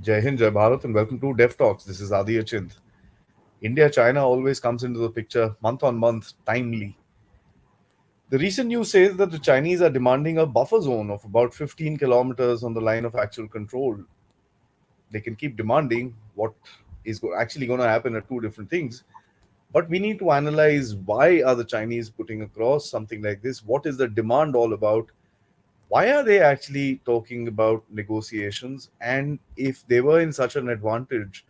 Jai Hind, Jai Bharat, and welcome to Dev Talks. This is Aadi. India China always comes into the picture month on month, timely. The recent news says that the Chinese are demanding a buffer zone of about 15 kilometers on the line of actual control. They can keep demanding. What is actually going to happen are two different things. But we need to analyze, why are the Chinese putting across something like this? What is the demand all about? Why are they actually talking about negotiations? And if they were in such an advantage,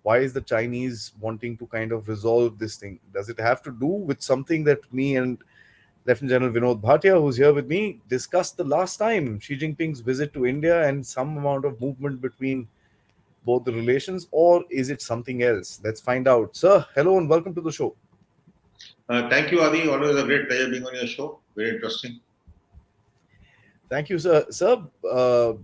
why is the Chinese wanting to kind of resolve this thing? Does it have to do with something that me and Lieutenant General Vinod Bhatia, who's here with me, discussed the last time, Xi Jinping's visit to India and some amount of movement between both the relations? Or is it something else? Let's find out. Sir, hello and welcome to the show. Thank you, Adi. Always a great pleasure being on your show. Very interesting. Thank you, sir. Sir, the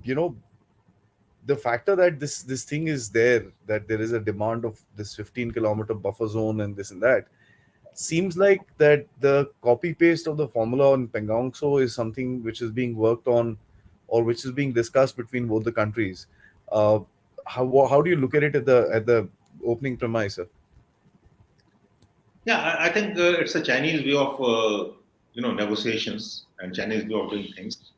factor that this thing is there, that there is a demand of this 15-kilometer buffer zone and this and that, seems like that the copy paste of the formula on Pengongso is something which is being worked on or which is being discussed between both the countries. Uh, how do you look at it at the opening premise, sir? Yeah, I think it's a Chinese way of negotiations and Chinese way of doing things.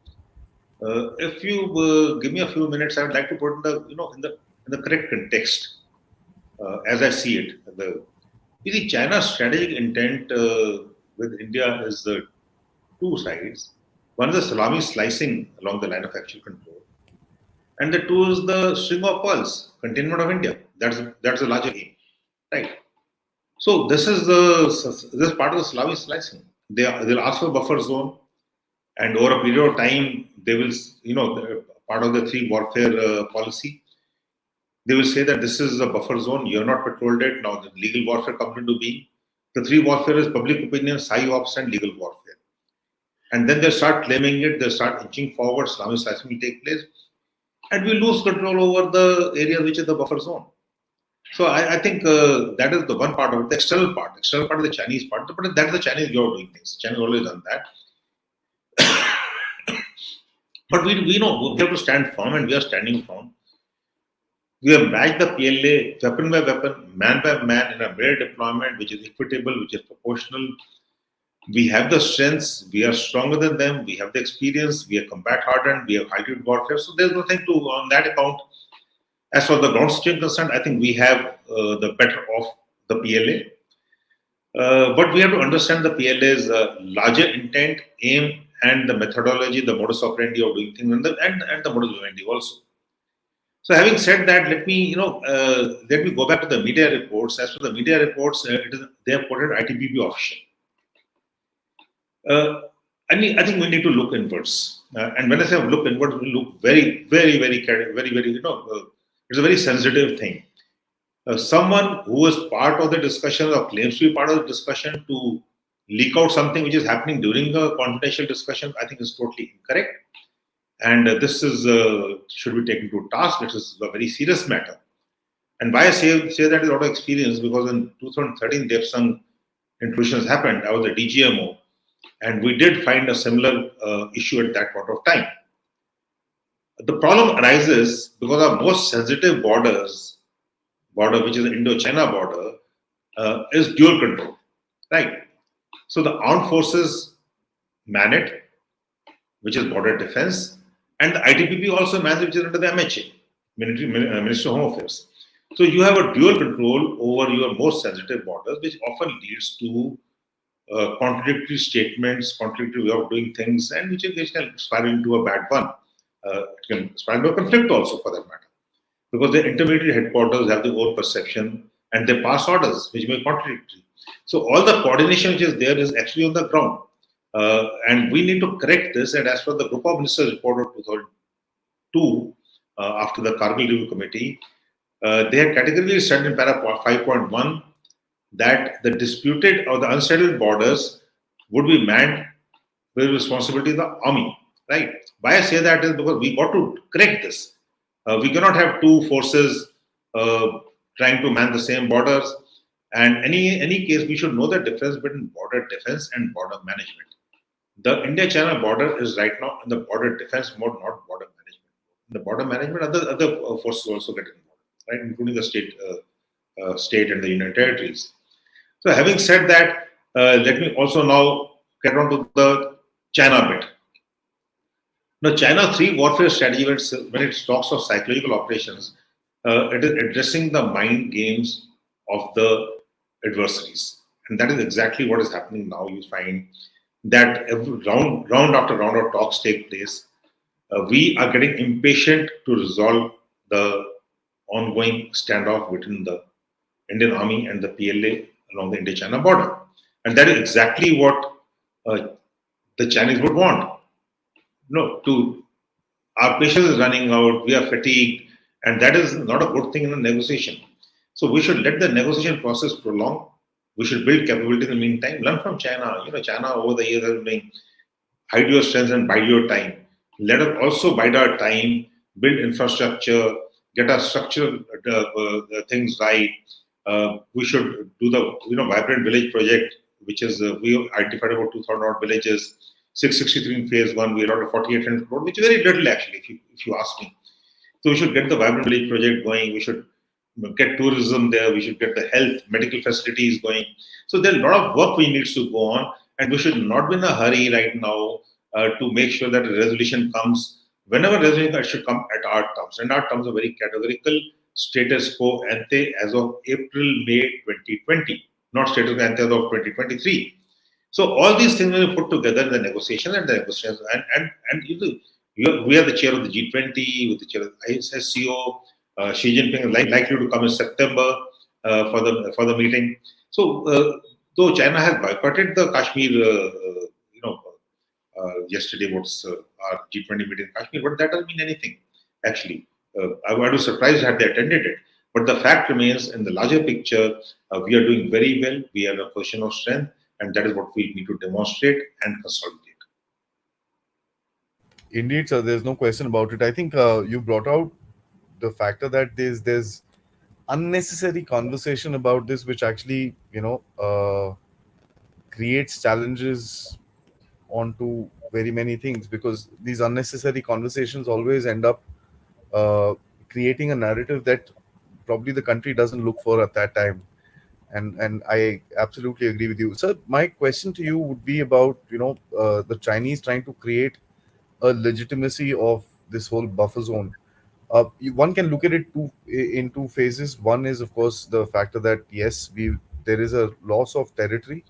If you give me a few minutes, I would like to put in the correct context as I see it. You see, China's strategic intent with India is two sides. One is the salami slicing along the line of actual control, and the two is the string of pearls, containment of India. That's the larger aim, right? So this part of the Slavic slicing. They'll ask for buffer zone, and over a period of time, they will part of the three warfare policy. They will say that this is a buffer zone. You have not patrolled it. Now the legal warfare comes into being. The three warfare is public opinion, psy ops, and legal warfare. And then they start claiming it. They start inching forward. Slavic slicing will take place, and we lose control over the area which is the buffer zone. So I think that is the one part of it, the external part of the Chinese part. But that's the Chinese way of doing things. China has always done that. But we know we have to stand firm, and we are standing firm. We have matched the PLA weapon by weapon, man by man in a mere deployment, which is equitable, which is proportional. We have the strengths. We are stronger than them. We have the experience. We are combat hardened. We have altitude warfare. So there's nothing to on that account. As for the ground situation concerned, I think we have the better of the PLA. But we have to understand the PLA's larger intent, aim, and the methodology, the modus operandi of doing things, and the modus operandi also. So, having said that, let me go back to the media reports. As for the media reports, they have quoted ITBP official. I think we need to look inwards. And when I say look inwards, we look very, very, very, very, very, it's a very sensitive thing. Someone who is part of the discussion or claims to be part of the discussion to leak out something which is happening during a confidential discussion, I think is totally incorrect. And this is should be taken to task. It is a very serious matter. And why I say that is out of experience, because in 2013, Devsang intrusions happened. I was a DGMO, and we did find a similar issue at that point of time. The problem arises because our most sensitive border, which is the Indo-China border, is dual control, right? So the armed forces man it, which is border defense, and the ITBP also mans, which is under the MHA, Ministry of Home Affairs. So you have a dual control over your most sensitive borders, which often leads to contradictory statements, contradictory way of doing things, and which can spiral into a bad one. It can spiral into a conflict also, for that matter, because the intermediate headquarters have their own perception and they pass orders which may be contradictory. So all the coordination which is there is actually on the ground. And we need to correct this. And as for the group of ministers report of 2002, after the Kargil Review Committee, they had categorically said in para 5.1 that the disputed or the unsettled borders would be manned with responsibility of the army. Right? Why I say that is because we got to correct this. We cannot have two forces trying to man the same borders. And any case, we should know the difference between border defense and border management. The India-China border is right now in the border defense mode, not border management. the border management, other forces also get involved, right, including the state and the union territories. So, having said that, let me also now get on to the China bit. Now, China's three warfare strategy, when it talks of psychological operations, it is addressing the mind games of the adversaries. And that is exactly what is happening now. You find that every round after round of talks take place. We are getting impatient to resolve the ongoing standoff between the Indian Army and the PLA along the India-China border. And that is exactly what uh, the Chinese would want. No, to our patience is running out, we are fatigued, and that is not a good thing in a negotiation. So we should let the negotiation process prolong. We should build capability in the meantime. Learn from China. China over the years has been doing hide your strengths and bide your time. Let us also bide our time, build infrastructure, get our structural things right. We should do the vibrant village project, which is we identified about 2,000 odd villages, 663 in phase one. We allotted 4,800 crore, which is very little actually, if you ask me. So we should get the vibrant village project going. We should get tourism there. We should get the health, medical facilities going. So there's a lot of work we need to go on, and we should not be in a hurry right now to make sure that a resolution comes. Whenever resolution should come at our terms, and our terms are very categorical. Status quo ante as of April May 2020, not status quo ante as of 2023. So all these things will be put together in the negotiation and the negotiations, we are the chair of the G20, with the chair of the ISSCO. Xi Jinping is likely to come in September for the meeting. So though China has boycotted the Kashmir, yesterday what's our G20 meeting in Kashmir, but that doesn't mean anything actually. I would be surprised had they attended it. But the fact remains, in the larger picture, we are doing very well. We are in a position of strength, and that is what we need to demonstrate and consolidate. Indeed, sir. There's no question about it. I think you brought out the factor that there's unnecessary conversation about this, which actually creates challenges onto very many things, because these unnecessary conversations always end up uh, creating a narrative that probably the country doesn't look for at that time. And I absolutely agree with you, sir. My question to you would be about the Chinese trying to create a legitimacy of this whole buffer zone. One can look at it in two phases. One is, of course, the factor that yes, there is a loss of territory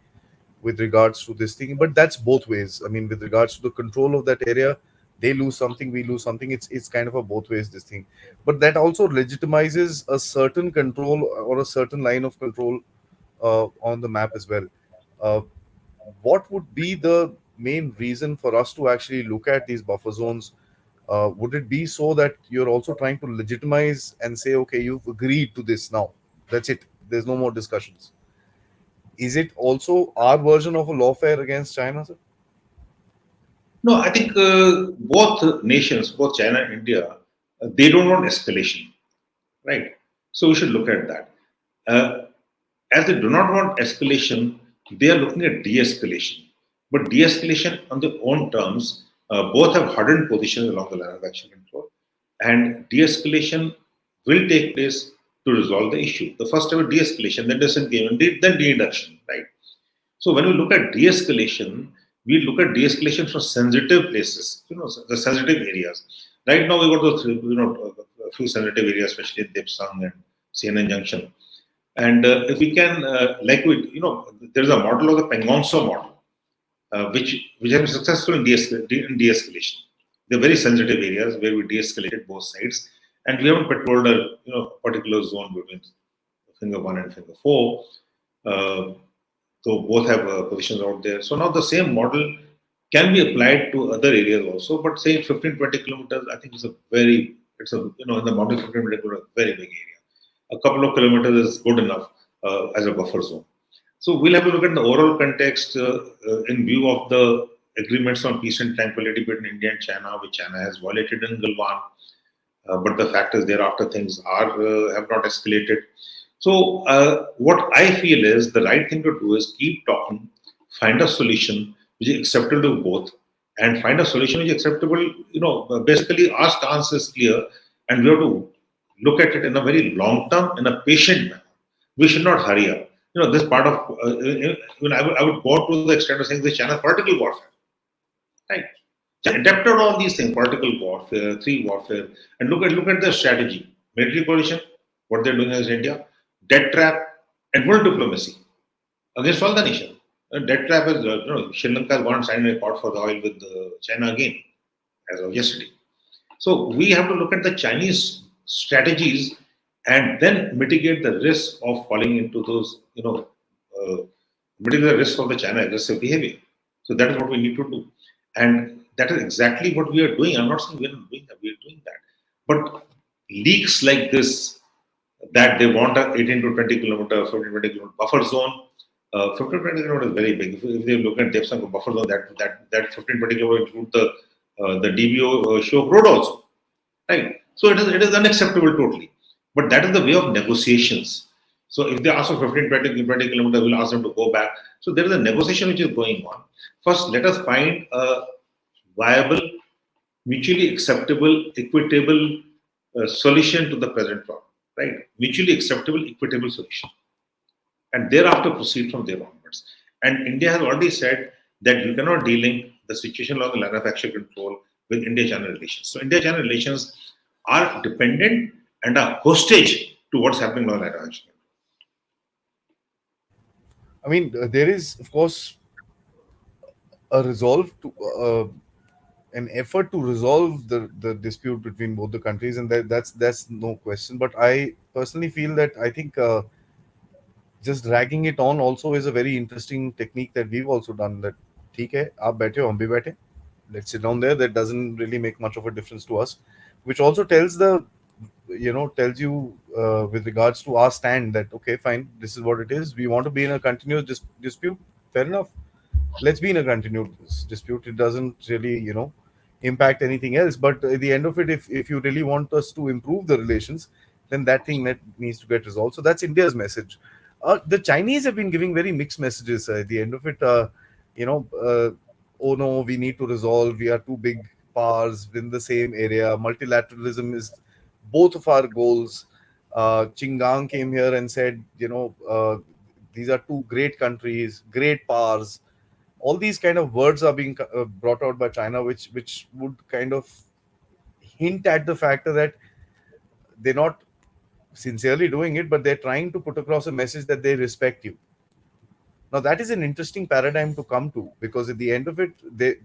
with regards to this thing, but that's both ways. I mean, with regards to the control of that area, they lose something, we lose something. It's kind of a both ways this thing, but that also legitimizes a certain control or a certain line of control on the map as well. Uh, what would be the main reason for us to actually look at these buffer zones? Would it be so that you're also trying to legitimize and say, okay, you've agreed to this now, that's it, there's no more discussions? Is it also our version of a lawfare against China, sir? No, I think both nations, both China and India, they don't want escalation, right? So we should look at that. Uh, as they do not want escalation, they are looking at de-escalation. But de-escalation on their own terms, both have hardened positions along the line of action control, and de-escalation will take place to resolve the issue. The first step is de-escalation, then disengagement, then de-induction, right? So when we look at de-escalation, we look at de-escalation from sensitive places, the sensitive areas. Right now, we got those, a few sensitive areas, especially in Dipsang and CNN Junction. And if we can, there is a model of the Pengongso model, which has been successful in de-escalation. They're very sensitive areas where we de-escalated both sides, and we haven't patrolled a particular zone between finger one and finger four. Uh, so both have positions out there. So now the same model can be applied to other areas also, but say 15-20 kilometers, I think in the model 15-20 kilometers, a very big area. A couple of kilometers is good enough as a buffer zone. So we'll have to look at the overall context in view of the agreements on peace and tranquility between India and China, which China has violated in Galwan. But the fact is, thereafter things have not escalated. So what I feel is the right thing to do is keep talking, find a solution which is acceptable to both, and find a solution which is acceptable. Basically, our stance is clear, and we have to look at it in a very long term, in a patient manner. We should not hurry up. This part of, I would go to the extent of saying this China's political warfare, right? Adapted all these things, political warfare, three warfare, and look at the strategy, military coalition, what they're doing against India, debt trap, and world diplomacy against all the nations. Debt trap is, Sri Lanka has gone and signed a accord for the oil with China again, as of yesterday. So we have to look at the Chinese strategies and then mitigate the risk of falling into those, mitigate the risk of the China aggressive behavior. So that is what we need to do. And that is exactly what we are doing. I'm not saying we're not doing that, we are doing that. But leaks like this, that they want a 18 to 20 kilometer, 15 to 20 kilometer buffer zone. 15 to 20 kilometer is very big. If they look at depths of buffer zone, that 15 20 kilometer include the DBO show road also, right? So it is unacceptable totally. But that is the way of negotiations. So if they ask for 15 20 kilometers, we'll ask them to go back. So there is a negotiation which is going on. First, let us find a viable, mutually acceptable, equitable solution to the present problem, right? Mutually acceptable, equitable solution, and thereafter proceed from there onwards. And India has already said that you cannot de-link the situation along the line of action control with India-China relations. So India-China relations are dependent and are hostage to what's happening along the line of action control. I mean, there is, of course, a resolve to an effort to resolve the dispute between both the countries, and that's no question. But I personally feel that I think just dragging it on also is a very interesting technique that we've also done. That ठीक है आप बैठे हो हम भी बैठे, let's sit down there. That doesn't really make much of a difference to us, which also tells you with regards to our stand that okay, fine, this is what it is. We want to be in a continuous dispute. Fair enough, let's be in a continuous dispute. It doesn't really impact anything else, but at the end of it, if you really want us to improve the relations, then that needs to get resolved. So that's India's message. The Chinese have been giving very mixed messages at the end of it. You know oh no, we need to resolve, we are two big powers in the same area, multilateralism is both of our goals. Chingang came here and said, these are two great countries, great powers. All these kind of words are being brought out by China, which would kind of hint at the fact that they're not sincerely doing it, but they're trying to put across a message that they respect you. Now that is an interesting paradigm to come to, because at the end of it,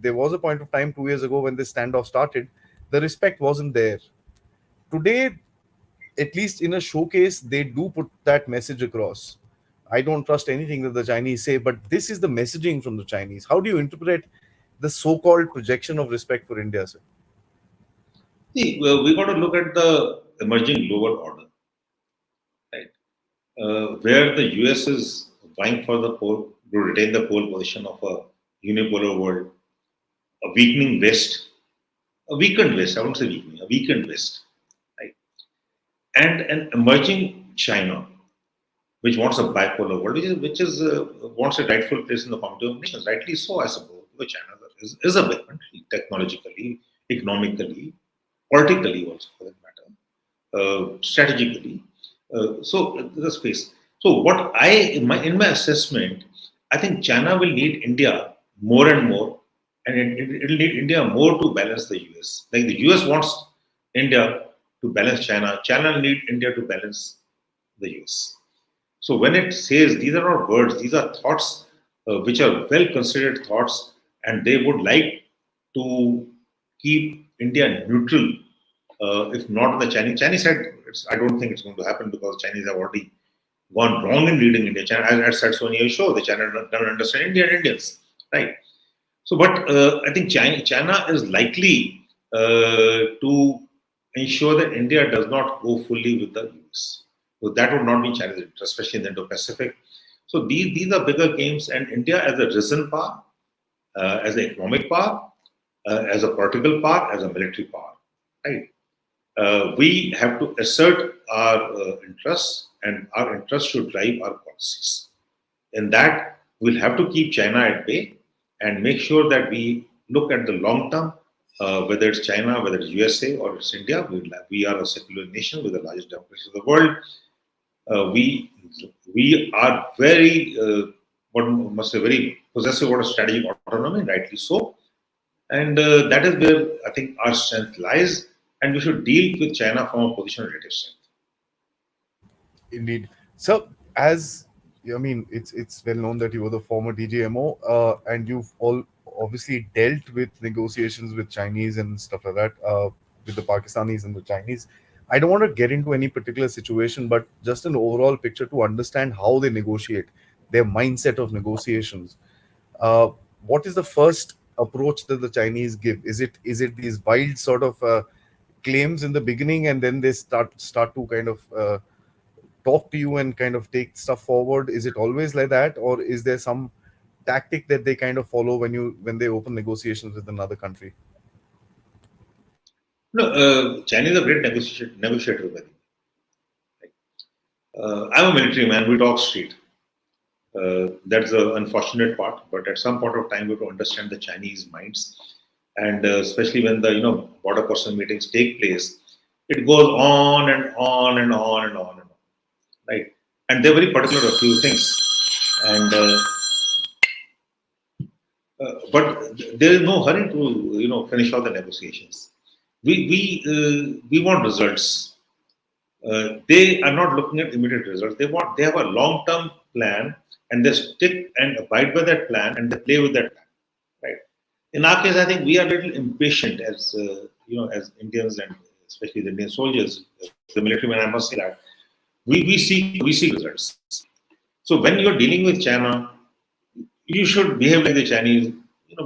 there was a point of time 2 years ago when this standoff started, the respect wasn't there. Today, at least in a showcase, they do put that message across. I don't trust anything that the Chinese say, but this is the messaging from the Chinese. How do you interpret the so-called projection of respect for India, sir? See, we got to look at the emerging global order, right? Where the US is vying for the pole to retain the pole position of a unipolar world, a weakening West, a weakened West, I won't say weakening, a weakened West, right? And an emerging China, which wants a bipolar world, which is wants a rightful place in the community of nations. Rightly so, I suppose, because China is a big country, technologically, economically, politically also, for that matter, strategically. So the space. So what in my assessment, I think China will need India more and more, and it'll need India more to balance the US. Like the US wants India to balance China, China need India to balance the US. So when it says, these are not words, these are thoughts which are well considered thoughts, and they would like to keep India neutral, if not on the Chinese. Chinese said, I don't think it's going to happen because Chinese have already gone wrong in leading India. China, as I said so many show, the China don't understand India and Indians, right? So, but I think China is likely to ensure that India does not go fully with the US. So that would not be China's interest, especially in the Indo-Pacific. So these are bigger games, and India as a risen power, as an economic power, as a political power, as a military power, right? We have to assert our interests, and our interests should drive our policies. In that, we'll have to keep China at bay and make sure that we look at the long term, whether it's China, whether it's USA or it's India, we are a secular nation with the largest democracy of the world. We are very, what must say, very possessive of strategic autonomy, rightly so. And that is where I think our strength lies. And we should deal with China from a position of relative strength. Indeed. So, as I mean, it's well known that you were the former DGMO, and you've all obviously dealt with negotiations with Chinese and stuff like that, with the Pakistanis and the Chinese. I don't want to get into any particular situation, but just an overall picture to understand how they negotiate, their mindset of negotiations. Uh, what is the first approach that the Chinese give? Is it these wild sort of claims in the beginning, and then they start to kind of talk to you and kind of take stuff forward? Is it always like that, or is there some tactic that they kind of follow when they open negotiations with another country? No, China is a great negotiator. By the way. I'm a military man. We talk street. That's the unfortunate part. But at some point of time, we have to understand the Chinese minds, and especially when the border person meetings take place, it goes on and on and on and on and on, right? And they're very particular a few things, and but there is no hurry to finish all the negotiations. We want results. They are not looking at immediate results. They have a long term plan, and they stick and abide by that plan, and they play with that plan, right? In our case, I think we are a little impatient as as Indians, and especially the Indian soldiers, the military men. I must say that we seek results. So when you're dealing with China, you should behave like the Chinese.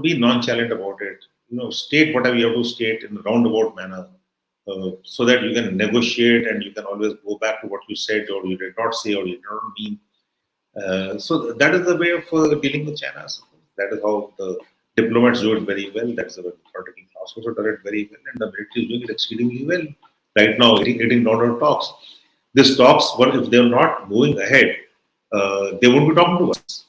Be nonchalant about it. State whatever you have to state in a roundabout manner, so that you can negotiate and you can always go back to what you said or you did not say or you did not mean. So that is the way of dealing with China. I suppose. That is how the diplomats do it very well. That's the way the political class also does it very well, and the military is doing it exceedingly well right now. Getting down to talks. These talks, but if they're not moving ahead, they won't be talking to us,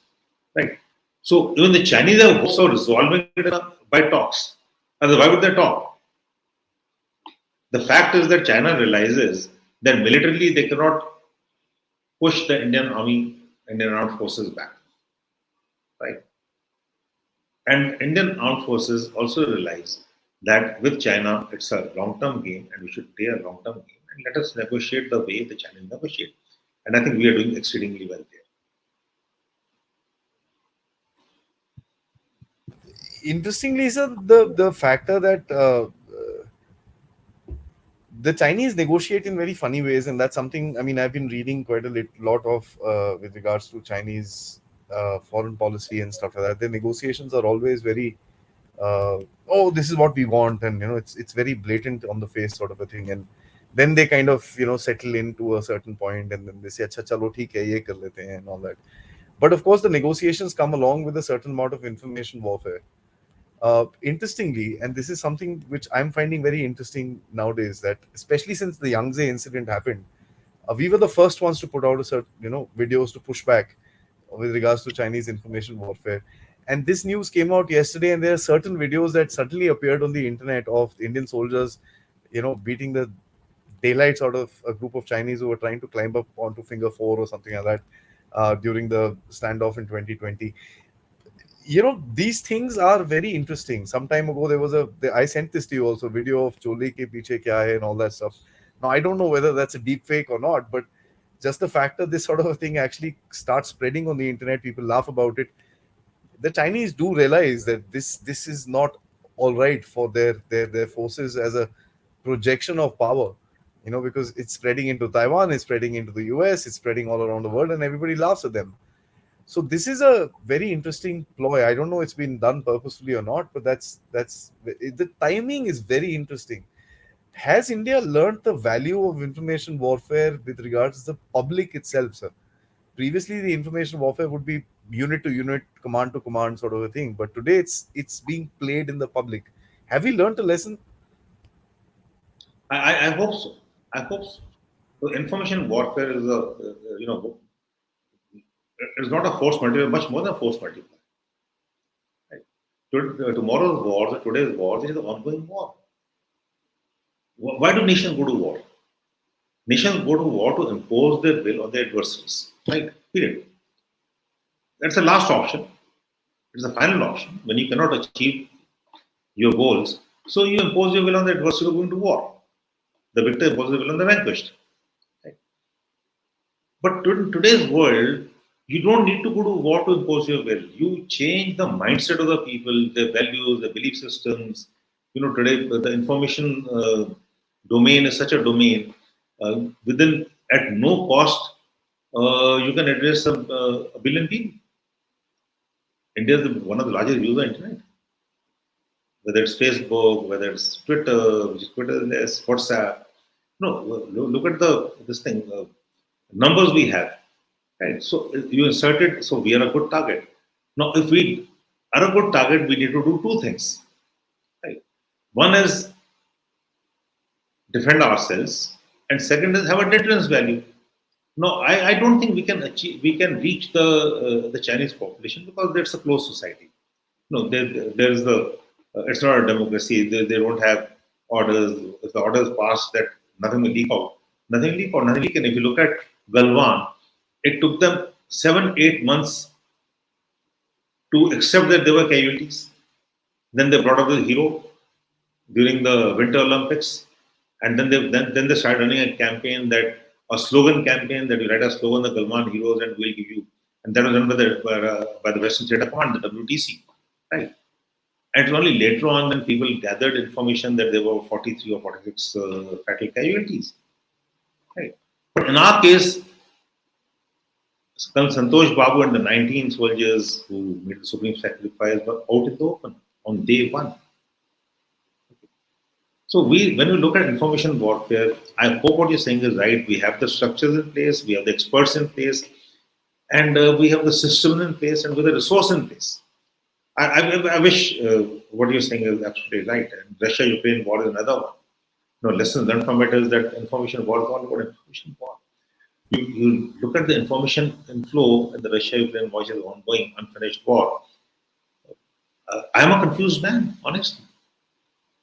right? So even the Chinese have hopes of resolving it by talks. And why would they talk? The fact is that China realizes that militarily they cannot push the Indian army, Indian armed forces back, right? And Indian armed forces also realize that with China, it's a long-term game, and we should play a long-term game. And let us negotiate the way the Chinese negotiate. And I think we are doing exceedingly well there. Interestingly, sir, the factor that the Chinese negotiate in very funny ways, and that's something. I mean, I've been reading quite lot of with regards to Chinese foreign policy and stuff like that. The negotiations are always very, oh, this is what we want, and it's very blatant on the face sort of a thing, and then they kind of settle into a certain point, and then they say, "Acha, chalo, theek hai, ye kar lete hain," and all that. But of course, the negotiations come along with a certain amount of information warfare. Interestingly, and this is something which I'm finding very interesting nowadays, that especially since the Yangtze incident happened, we were the first ones to put out a certain, videos to push back with regards to Chinese information warfare. And this news came out yesterday, and there are certain videos that suddenly appeared on the internet of Indian soldiers, beating the daylights out of a group of Chinese who were trying to climb up onto Finger Four or something like that during the standoff in 2020. These things are very interesting. Some time ago there was I sent this to you also, video of chole ke piche kya hai and all that stuff. Now I don't know whether that's a deep fake or not, but just the fact that this sort of a thing actually starts spreading on the internet, people laugh about it. The Chinese do realize that this is not all right for their forces as a projection of power, because it's spreading into Taiwan, it's spreading into the US, it's spreading all around the world, and everybody laughs at them. So this is a very interesting ploy. I don't know it's been done purposefully or not, but that's the timing is very interesting. Has India learned the value of information warfare with regards to the public itself, sir? Previously, the information warfare would be unit to unit, command to command sort of a thing, but today it's being played in the public. Have we learned a lesson? I hope so. I hope so. So information warfare is it's not a force multiplier, much more than a force multiplier. Right? Tomorrow's war, the today's war, is an ongoing war. Why do nations go to war? Nations go to war to impose their will on their adversaries. Right? Period. That's the last option. It's the final option. When you cannot achieve your goals, so you impose your will on the adversary going to war. The victor imposes the will on the vanquished. Right? But in today's world, you don't need to go to war to impose your will. You change the mindset of the people, their values, their belief systems. Today the information domain is such a domain. Within at no cost, you can address a billion people. India is one of the largest users of internet. Whether it's Facebook, whether it's Twitter, which is Twitter, is WhatsApp. No, look at the this thing numbers we have. Right. So you inserted. So we are a good target. Now, if we are a good target, we need to do two things. Right. One is defend ourselves, and second is have a deterrence value. No, I don't think we can reach the Chinese population because that's a closed society. No, there's the it's not a democracy. They don't have orders. If the orders pass, that nothing will leak out. Nothing leak out. Nothing leak. And if you look at Galwan, it took them 7, 8 months to accept that they were casualties. Then they brought up the hero during the Winter Olympics, and then they started running a campaign a slogan campaign that you write a slogan, the Galwan heroes, and we'll give you. And that was done by the Western Theatre Command, the WTC, right? And it's only later on when people gathered information that there were 43 or 46 fatal casualties, right? But in our case, Colonel Santosh Babu and the 19 soldiers who made the supreme sacrifice were out in the open on day one. So when we look at information warfare, I hope what you're saying is right. We have the structures in place, we have the experts in place, and we have the systems in place, and with the resource in place. I wish what you're saying is absolutely right. And Russia-Ukraine war is another one. Lessons learned from it is that information war is all about information war. You look at the information inflow in the Russia-Ukraine war is an ongoing, unfinished war. I'm a confused man, honestly.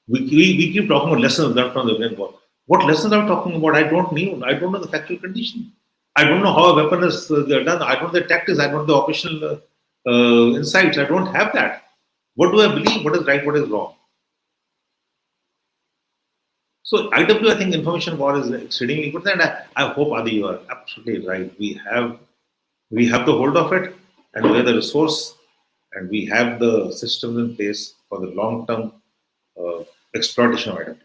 We keep talking about lessons learned from the Ukraine war. What lessons are we talking about? I don't know. I don't know the factual condition. I don't know how a weapon is done. I don't know the tactics. I don't know the operational insights. I don't have that. What do I believe? What is right? What is wrong? So IW, I think information war is exceedingly good, and I hope Adi, you are absolutely right. We have the hold of it, and we have the resource, and we have the systems in place for the long term exploitation of identity.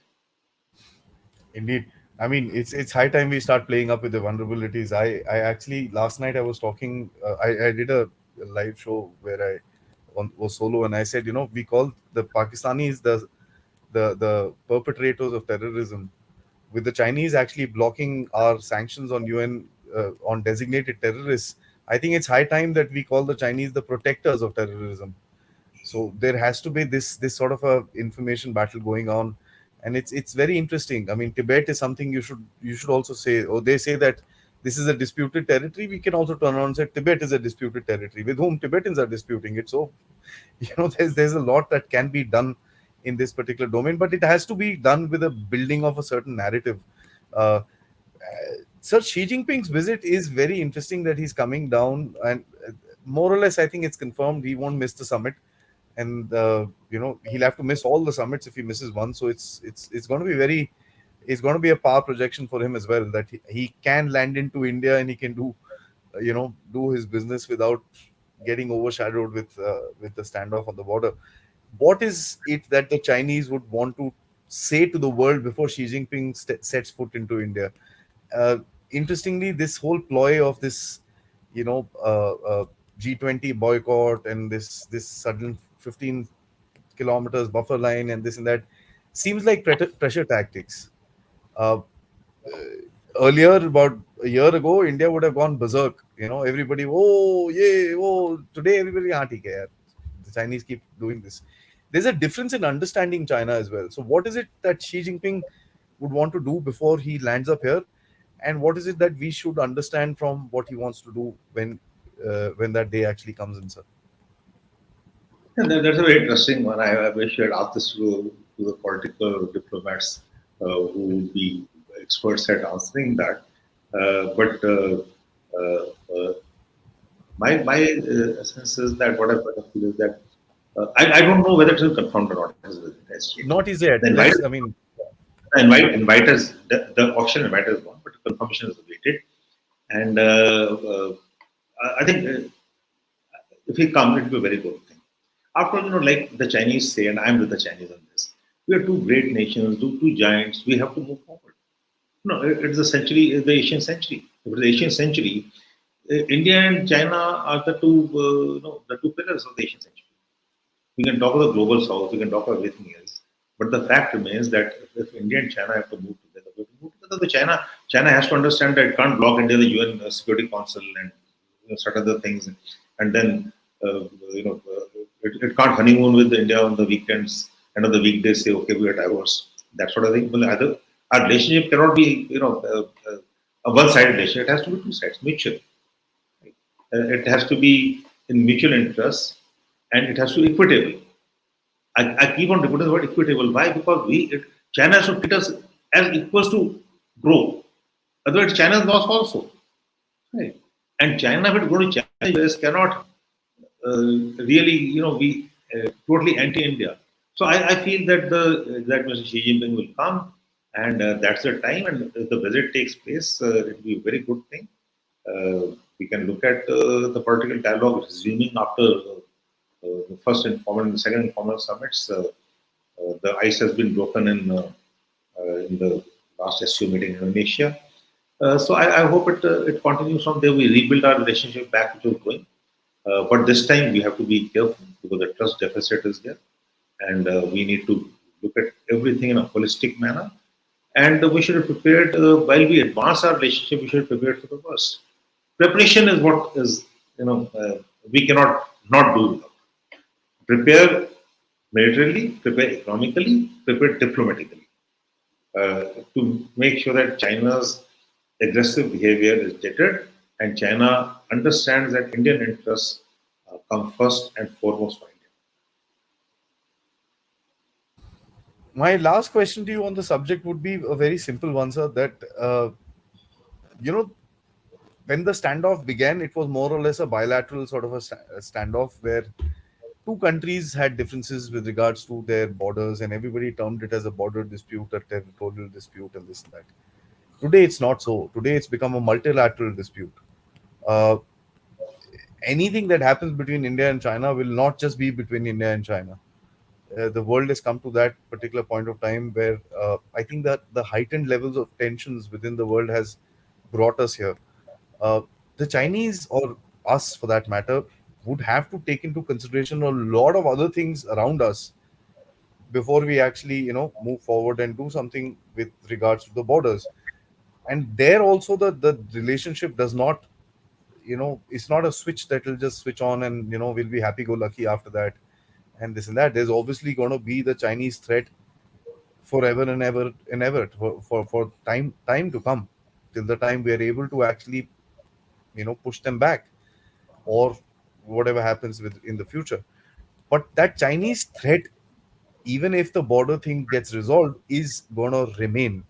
Indeed. I mean, it's high time we start playing up with the vulnerabilities. I actually last night I was talking. I did a live show where was solo, and I said, we call the Pakistanis the perpetrators of terrorism, with the Chinese actually blocking our sanctions on UN on designated terrorists. I think it's high time that we call the Chinese the protectors of terrorism. So there has to be this sort of a information battle going on, and it's very interesting. I mean, Tibet is something you should also say, or they say that this is a disputed territory. We can also turn around and say Tibet is a disputed territory with whom Tibetans are disputing it. So there's a lot that can be done in this particular domain, but it has to be done with a building of a certain narrative. uh, Sir Xi Jinping's visit is very interesting, that he's coming down, and more or less, I think it's confirmed he won't miss the summit, and he'll have to miss all the summits if he misses one. So it's going to be it's going to be a power projection for him as well, that he can land into India and he can do his business without getting overshadowed with the standoff on the border. What is it that the Chinese would want to say to the world before Xi Jinping sets foot into India? Uh, Interestingly, this whole ploy of this, G20 boycott and this sudden 15 kilometers buffer line and this and that seems like pressure tactics. Uh, Earlier, about a year ago, India would have gone berserk. Everybody, oh, yeah, oh, today everybody, हाँ ठीक है यार. The Chinese keep doing this. There's a difference in understanding China as well. So, what is it that Xi Jinping would want to do before he lands up here, and what is it that we should understand from what he wants to do when that day actually comes in, sir? And that's a very interesting one. I wish I had asked this to the political diplomats who would be experts at answering that. But my sense is that what I feel is that I don't know whether it is confirmed or not. It has yet. Not easy yet. The invite, Let's, I mean, inviters, the option inviter is one, but confirmation is awaited. And I think if he comes, it will be a very good thing. After all, like the Chinese say, and I'm with the Chinese on this, we are two great nations, two giants. We have to move forward. No, it's the century, the Asian century. If it's the Asian century, India and China are the two, the two pillars of the Asian century. We can talk of the global south, we can talk of everything else, but the fact remains that if India and China have to move together, we have to move together. China has to understand that it can't block India the UN Security Council and certain other things, and then it can't honeymoon with India on the weekends and on the weekdays say okay we are divorced. That sort of thing. Well, either our relationship cannot be a one-sided relationship. It has to be two sides, mutual. Right? It has to be in mutual interest and it has to be equitable. I keep on repeating the word equitable. Why? Because China has to treat us as equals to grow. Otherwise, China is lost also. Right. And China, if it go to China, US cannot really, be totally anti-India. So I feel that Mr. Xi Jinping will come, and that's the time. And if the visit takes place, it will be a very good thing. We can look at the political dialogue resuming after the first informal and the second informal summits. The ice has been broken in the last SU meeting in Indonesia. So I hope it continues from there. We rebuild our relationship back which was going. But this time we have to be careful because the trust deficit is there, and we need to look at everything in a holistic manner. And we should be prepared while we advance our relationship. We should be prepared for the worst. Preparation is what is we cannot not do without. Prepare militarily, prepare economically, prepare diplomatically to make sure that China's aggressive behavior is deterred and China understands that Indian interests come first and foremost for India. my last question to you on the subject would be a very simple one, sir. That you know, when the standoff began, it was more or less a bilateral sort of a standoff where two countries had differences with regards to their borders, and everybody termed it as a border dispute, a territorial dispute, and this and that. Today, it's not so. Today, it's become a multilateral dispute. Uh, Anything that happens between India and China will not just be between India and China. The world has come to that particular point of time where I think that the heightened levels of tensions within the world has brought us here. Uh, the Chinese, or us for that matter, would have to take into consideration a lot of other things around us before we actually, move forward and do something with regards to the borders. And there also, the relationship does not, it's not a switch that will just switch on and we'll be happy go lucky after that and this and that. There's obviously going to be the Chinese threat forever and ever and ever for time to come, till the time we are able to actually push them back, or whatever happens with in the future. But that Chinese threat, even if the border thing gets resolved, is going to remain.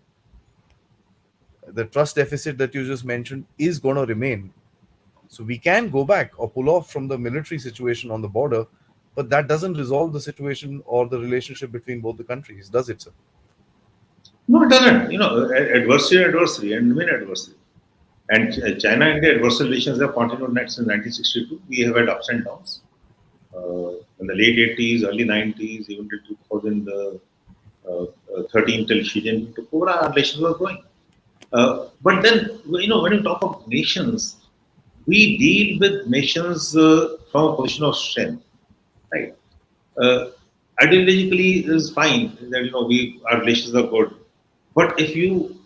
The trust deficit that you just mentioned is going to remain. So we can go back or pull off from the military situation on the border, but that doesn't resolve the situation or the relationship between both the countries, does it, sir? No, it doesn't. Adversary, and remain adversary. And China-India adversarial relations have continued since 1962. We have had ups and downs. In the late 80s, early 90s, even till 2013 till Xi Jinping took over, our relations were growing. But then, when you talk of nations, we deal with nations from a position of strength, right? Uh, Ideologically, is fine that we our relations are good, but if you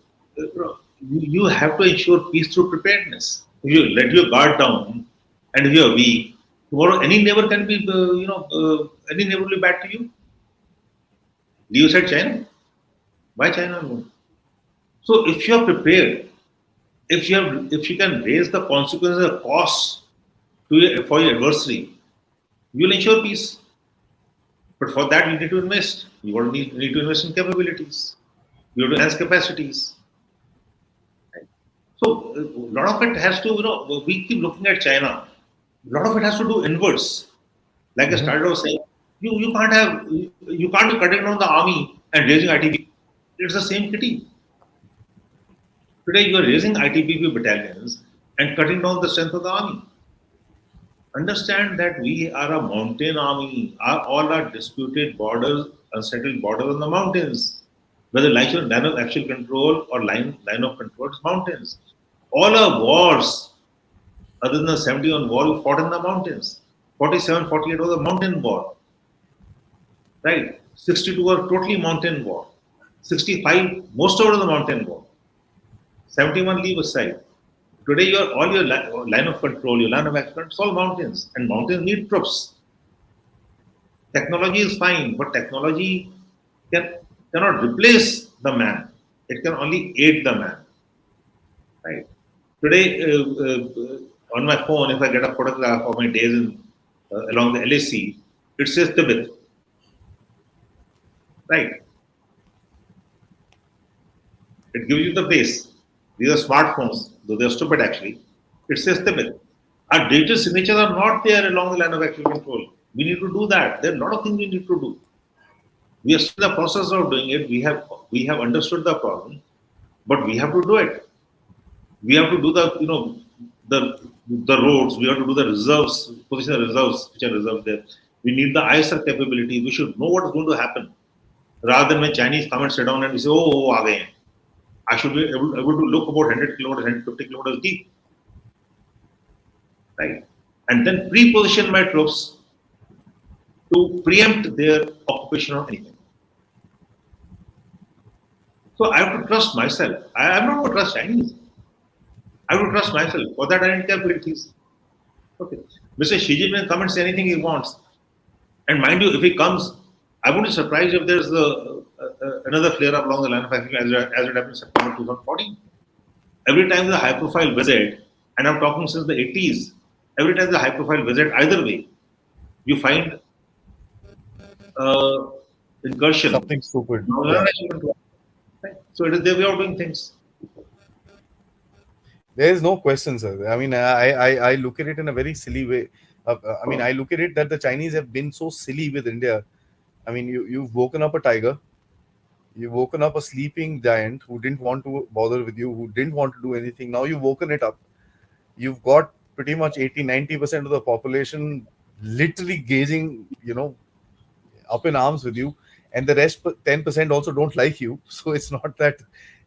have to ensure peace through preparedness. If you let your guard down, and if you are weak, tomorrow any neighbor can be any neighbor will be bad to you. Leave aside China. Why China alone? So if you are prepared, if you can raise the consequences of costs for your adversary, you will ensure peace. But for that, you need to invest. You want need to invest in capabilities. You have to enhance capacities. Right? So a lot of it has to, we keep looking at China. A lot of it has to do inwards. Like I Hmm. started off saying, you can't be cutting down the army and raising ITBP. It's the same kitty. Today you are raising ITBP battalions and cutting down the strength of the army. Understand that we are a mountain army. All our disputed borders, unsettled borders on the mountains. Whether line of actual control or line of control is mountains. All our wars, other than the 71 war, we fought in the mountains. 47, 48 was a mountain war, right? 62 was totally mountain war. 65, most of it was a mountain war. 71 leave aside. Today, all your line of control, your line of action, it's all mountains, and mountains need troops. Technology is fine, but technology can cannot replace the man. It can only aid the man. Right. Today, on my phone, if I get a photograph of my days along the LAC, it says Tibet. Right. It gives you the base. These are smartphones, though they're stupid actually. It says Tibet. Our digital signatures are not there along the line of actual control. We need to do that. There are a lot of things we need to do. We are still in the process of doing it. We have understood the problem, but we have to do it. We have to do the roads. We have to do the reserves, position reserves which are reserved there. We need the ISR capabilities. We should know what is going to happen rather than when Chinese come and sit down and we say, oh, aa gaye hain." I should be able to look about 100 kilometers, 150 kilometers deep, right? And then pre-position my troops to preempt their occupation or anything. So I have to trust myself. I'm not going to trust Chinese. I have to trust myself. For that, I need capabilities. Okay. Mr. Xi Jinping come and say anything he wants. And mind you, if he comes, I wouldn't be surprised if there's another flare up along the line of Africa as it happened in September 2014. Every time the high profile visit, and I'm talking since the 80s, every time the high profile visit, either way, you find uh, incursion. Something stupid. Yeah. Right? So it is their way of doing things. There is no question, sir. I mean, I look at it in a very silly way. I mean, I look at it that the Chinese have been so silly with India. I mean, you've woken up a tiger, you've woken up a sleeping giant who didn't want to bother with you, who didn't want to do anything. Now you've woken it up. You've got pretty much 80-90% of the population literally gazing, up in arms with you, and the rest 10% also don't like you. So it's not that,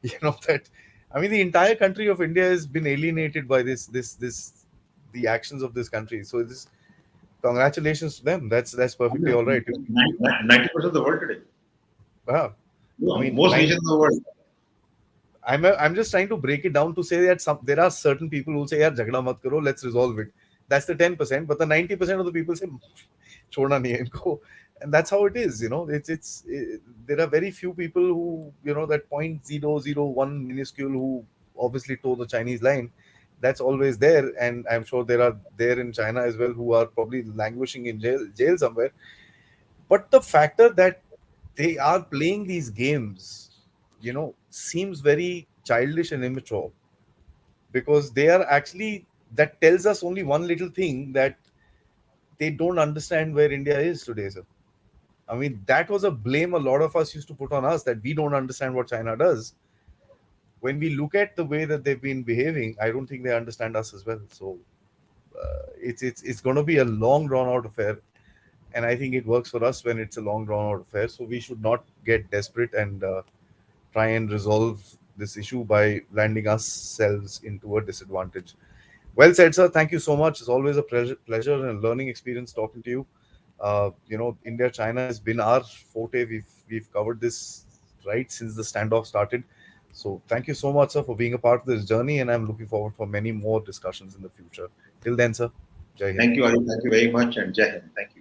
that. I mean, the entire country of India has been alienated by this the actions of this country. So this congratulations to them. That's perfectly all right. 90% of the world today. Wow. I mean, Most nations in the world. I'm just trying to break it down to say that there are certain people who say, "Yaar, jhagda mat karo, let's resolve it." That's the 10%, but the 90% of the people say, "Chhodna nahi hai inko," and that's how it is. There are very few people who that 0.001 minuscule who obviously toe the Chinese line. That's always there, and I'm sure there are there in China as well who are probably languishing in jail somewhere. But the factor that they are playing these games, seems very childish and immature, because they are actually, that tells us only one little thing, that they don't understand where India is today, sir. I mean, that was a blame a lot of us used to put on us, that we don't understand what China does. When we look at the way that they've been behaving, I don't think they understand us as well. So it's going to be a long drawn out affair, and I think it works for us when it's a long drawn out affair. So we should not get desperate and try and resolve this issue by landing ourselves into a disadvantage. Well said, sir. Thank you so much. It's always a pleasure and learning experience talking to you. India China has been our forte. We've covered this right since the standoff started. So thank you so much, sir, for being a part of this journey, and I'm looking forward for many more discussions in the future. Till then, sir, Jai Hind. Thank you, Adi. Thank you very much, and Jai Hind. Thank you.